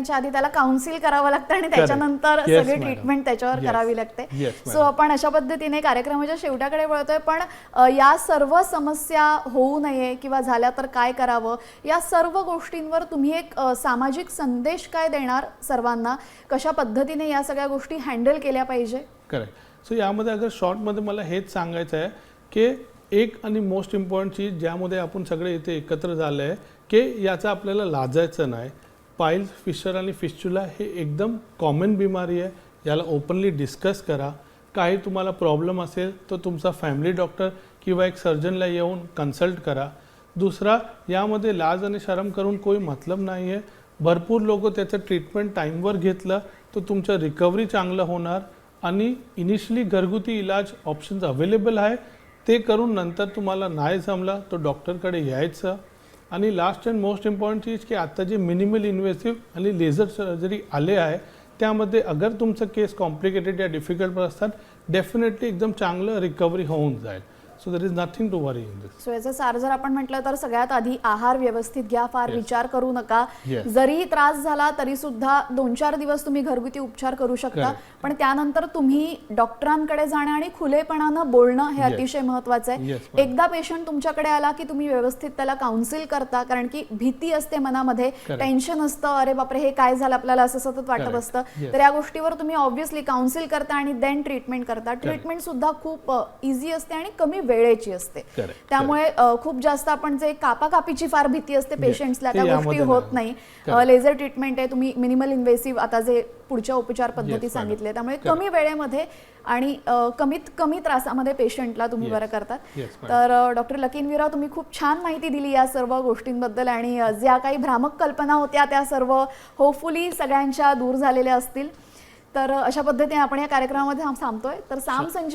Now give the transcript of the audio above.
च्या आधी त्याला काउन्सिल करावं लागतं आणि त्याच्यानंतर सगळी ट्रीटमेंट त्याच्यावर करावी लागते. सो आपण अशा पद्धतीने कार्यक्रमाच्या शेवटाकडे वळतोय. पण या सर्व समस्या होऊ नये किंवा झाल्या तर काय करावं, या सर्व गोष्टींवर तुम्ही एक सामाजिक संदेश काय देणार सर्वांना, कशा पद्धतीने या सगळ्या गोष्टी हँडल केल्या पाहिजे? करेक्ट. सो यामध्ये अगर शॉर्टमध्ये मला हेच सांगायचं आहे की एक आणि मोस्ट इम्पॉर्टंट चीज ज्यामध्ये आपण सगळे इथे एकत्र झाले आहे की याचा आपल्याला लाजायचं नाही. पाइल्स, फिशर आणि फिस्चुला हे एकदम कॉमन बिमारी आहे. याला ओपनली डिस्कस करा. काही तुम्हाला प्रॉब्लेम असेल तर तुमचा फॅमिली डॉक्टर किंवा एक सर्जनला येऊन कन्सल्ट करा. दुसरा, यामध्ये लाज आणि शरम करून कोई मतलब नाही आहे. भरपूर लोक त्याचं ट्रीटमेंट टाईमवर घेतलं तर तुमचं रिकव्हरी चांगलं होणार. आणि इनिशियली घरगुती इलाज ऑप्शन्स अवेलेबल आहे, ते करून नंतर तुम्हाला नाही जमलं तर डॉक्टरकडे यायचं. आणि लास्ट अँड मोस्ट इम्पॉर्टंट चीज की आता जे मिनिमल इन्व्हेसिव्ह आणि लेझर सर्जरी आले आहे त्यामध्ये अगर तुमचं केस कॉम्प्लिकेटेड या डिफिकल्ट असतात, डेफिनेटली एकदम चांगलं रिकव्हरी होऊन जाईल. So there is nothing to worry in this. So याचा सार जर आपण म्हटलं तर सगळ्यात आधी आहार व्यवस्थित घ्या, फार विचार करू नका. जरी त्रास झाला तरी सुद्धा 2-4 दिवस तुम्ही घरगुती उपचार करू शकता, पण त्यानंतर तुम्ही डॉक्टरांकडे जाणं आणि खुलेपणानं बोलणं हे अतिशय महत्त्वाचं आहे. एकदा पेशंट तुमच्याकडे आला की तुम्ही व्यवस्थित त्याला काउन्सिल करता, कारण की भीती असते मनामध्ये, टेन्शन असतं, अरे बापरे हे काय झालं आपल्याला असं सतत वाटत असतं. तर या गोष्टीवर तुम्ही ऑब्व्हियसली काउन्सिल करता आणि देन ट्रीटमेंट करता. ट्रीटमेंट सुद्धा खूप इझी असते आणि कमी वेळेची असते. त्यामुळे खूप जास्त आपण जे कापाकापीची फार भीती असते पेशंट्सला, त्या गोष्टी होत नाही. लेझर ट्रीटमेंट आहे, तुम्ही मिनिमल इन्व्हेसिव्ह आता जे पुढच्या उपचार पद्धती सांगितले, त्यामुळे कमी वेळेमध्ये आणि कमीत कमी त्रासामध्ये पेशंटला तुम्ही बरं करतात. तर डॉक्टर लकीनवीरा, तुम्ही खूप छान माहिती दिली या सर्व गोष्टींबद्दल आणि ज्या काही भ्रामक कल्पना होत्या त्या सर्व होपफुली सगळ्यांच्या दूर झालेल्या असतील. तर अशा पद्धतीने आपण या कार्यक्रमामध्ये थांबतोय. तर साम संजीव